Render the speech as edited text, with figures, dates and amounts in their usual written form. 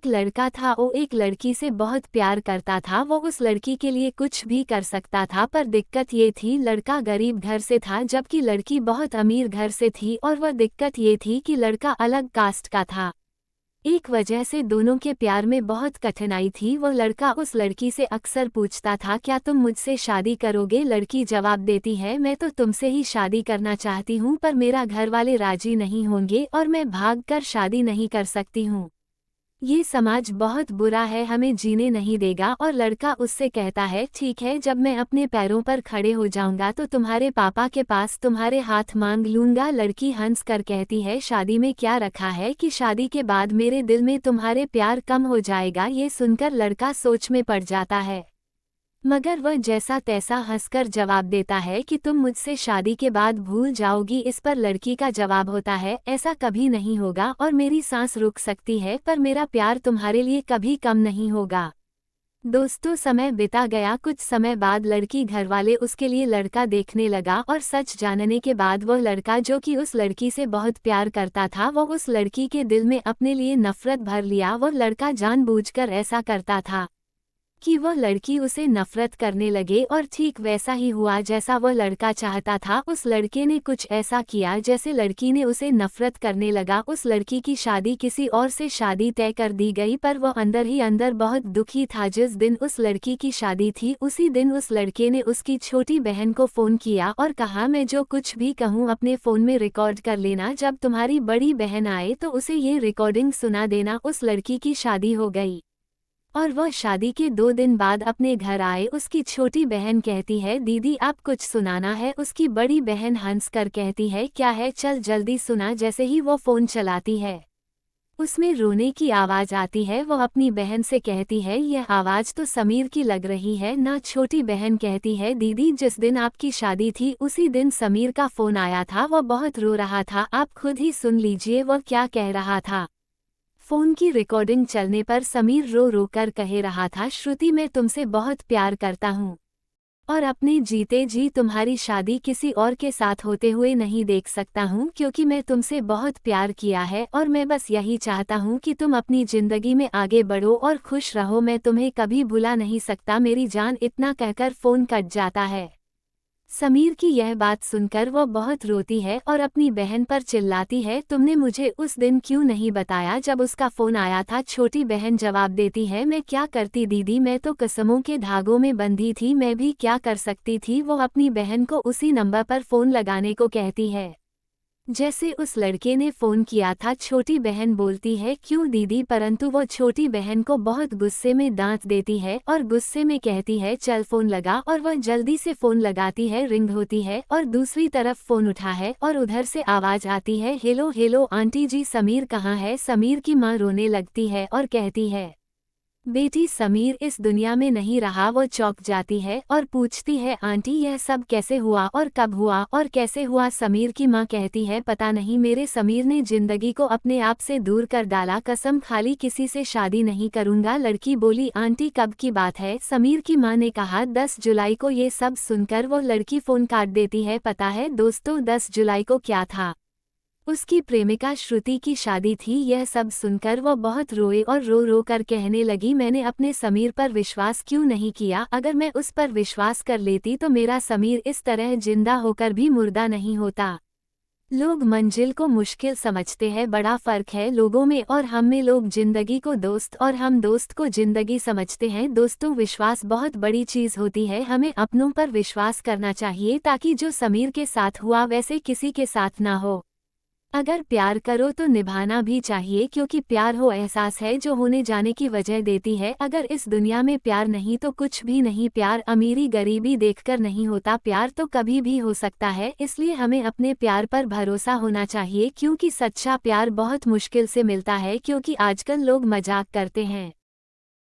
एक लड़का था, वो एक लड़की से बहुत प्यार करता था। वो उस लड़की के लिए कुछ भी कर सकता था, पर दिक्कत ये थी लड़का गरीब घर से था जबकि लड़की बहुत अमीर घर से थी। और वह दिक्कत ये थी कि लड़का अलग कास्ट का था। एक वजह से दोनों के प्यार में बहुत कठिनाई थी। वो लड़का उस लड़की से अक्सर पूछता था, क्या तुम मुझसे शादी करोगे? लड़की जवाब देती है, मैं तो तुमसे ही शादी करना चाहती हूँ, पर मेरा घर वाले राजी नहीं होंगे और मैं भागकर शादी नहीं कर सकती हूँ। ये समाज बहुत बुरा है, हमें जीने नहीं देगा। और लड़का उससे कहता है, ठीक है, जब मैं अपने पैरों पर खड़े हो जाऊंगा तो तुम्हारे पापा के पास तुम्हारे हाथ मांग लूंगा। लड़की हंस कर कहती है, शादी में क्या रखा है कि शादी के बाद मेरे दिल में तुम्हारे प्यार कम हो जाएगा। ये सुनकर लड़का सोच में पड़ जाता है, मगर वह जैसा तैसा हंसकर जवाब देता है कि तुम मुझसे शादी के बाद भूल जाओगी। इस पर लड़की का जवाब होता है, ऐसा कभी नहीं होगा और मेरी सांस रुक सकती है, पर मेरा प्यार तुम्हारे लिए कभी कम नहीं होगा। दोस्तों, समय बिता गया। कुछ समय बाद लड़की घरवाले उसके लिए लड़का देखने लगा और सच जानने के बाद वह लड़का, जो कि उस लड़की से बहुत प्यार करता था, वह उस लड़की के दिल में अपने लिए नफरत भर लिया। वह लड़का जानबूझकर ऐसा करता था कि वह लड़की उसे नफरत करने लगे, और ठीक वैसा ही हुआ जैसा वह लड़का चाहता था। उस लड़के ने कुछ ऐसा किया जैसे लड़की ने उसे नफरत करने लगा। उस लड़की की शादी किसी और से शादी तय कर दी गई, पर वह अंदर ही अंदर बहुत दुखी था। जिस दिन उस लड़की की शादी थी उसी दिन उस लड़के ने उसकी छोटी बहन को फ़ोन किया और कहा, मैं जो कुछ भी कहूँ अपने फ़ोन में रिकॉर्ड कर लेना, जब तुम्हारी बड़ी बहन आए तो उसे ये रिकॉर्डिंग सुना देना। उस लड़की की शादी हो गई और वह शादी के 2 दिन बाद अपने घर आए। उसकी छोटी बहन कहती है, दीदी आप कुछ सुनाना है। उसकी बड़ी बहन हंसकर कहती है, क्या है, चल जल्दी सुना। जैसे ही वो फ़ोन चलाती है उसमें रोने की आवाज़ आती है। वह अपनी बहन से कहती है, यह आवाज़ तो समीर की लग रही है ना। छोटी बहन कहती है, दीदी जिस दिन आपकी शादी थी उसी दिन समीर का फ़ोन आया था, वह बहुत रो रहा था, आप खुद ही सुन लीजिए वह क्या कह रहा था। फोन की रिकॉर्डिंग चलने पर समीर रो रो कर कह रहा था, श्रुति मैं तुमसे बहुत प्यार करता हूँ और अपने जीते जी तुम्हारी शादी किसी और के साथ होते हुए नहीं देख सकता हूँ, क्योंकि मैं तुमसे बहुत प्यार किया है और मैं बस यही चाहता हूँ कि तुम अपनी जिंदगी में आगे बढ़ो और खुश रहो। मैं तुम्हें कभी भुला नहीं सकता मेरी जान। इतना कहकर फोन कट जाता है। समीर की यह बात सुनकर वह बहुत रोती है और अपनी बहन पर चिल्लाती है, तुमने मुझे उस दिन क्यों नहीं बताया जब उसका फ़ोन आया था। छोटी बहन जवाब देती है, मैं क्या करती दीदी, मैं तो कसमों के धागों में बंधी थी, मैं भी क्या कर सकती थी। वो अपनी बहन को उसी नंबर पर फ़ोन लगाने को कहती है जैसे उस लड़के ने फ़ोन किया था। छोटी बहन बोलती है, क्यों दीदी, परंतु वो छोटी बहन को बहुत गुस्से में डांट देती है और गुस्से में कहती है, चल फ़ोन लगा। और वह जल्दी से फ़ोन लगाती है, रिंग होती है और दूसरी तरफ फ़ोन उठा है और उधर से आवाज़ आती है, हेलो हेलो आंटी जी, समीर कहाँ है। समीर की माँ रोने लगती है और कहती है, बेटी समीर इस दुनिया में नहीं रहा। वो चौंक जाती है और पूछती है, आंटी यह सब कैसे हुआ और कब हुआ और कैसे हुआ। समीर की माँ कहती है, पता नहीं, मेरे समीर ने जिंदगी को अपने आप से दूर कर डाला, कसम खाली किसी से शादी नहीं करूंगा। लड़की बोली, आंटी कब की बात है। समीर की माँ ने कहा 10 जुलाई को। ये सब सुनकर वो लड़की फ़ोन काट देती है। पता है दोस्तों 10 जुलाई को क्या था, उसकी प्रेमिका श्रुति की शादी थी। यह सब सुनकर वो बहुत रोए और रो रो कर कहने लगी, मैंने अपने समीर पर विश्वास क्यों नहीं किया। अगर मैं उस पर विश्वास कर लेती तो मेरा समीर इस तरह जिंदा होकर भी मुर्दा नहीं होता। लोग मंजिल को मुश्किल समझते हैं, बड़ा फ़र्क है लोगों में और हम में। लोग जिंदगी को दोस्त और हम दोस्त को जिंदगी समझते हैं। दोस्तों, विश्वास बहुत बड़ी चीज़ होती है, हमें अपनों पर विश्वास करना चाहिए ताकि जो समीर के साथ हुआ वैसे किसी के साथ ना हो। अगर प्यार करो तो निभाना भी चाहिए, क्योंकि प्यार वो एहसास है जो होने जाने की वजह देती है। अगर इस दुनिया में प्यार नहीं तो कुछ भी नहीं। प्यार अमीरी गरीबी देखकर नहीं होता, प्यार तो कभी भी हो सकता है। इसलिए हमें अपने प्यार पर भरोसा होना चाहिए, क्योंकि सच्चा प्यार बहुत मुश्किल से मिलता है, क्योंकि आजकल लोग मजाक करते हैं।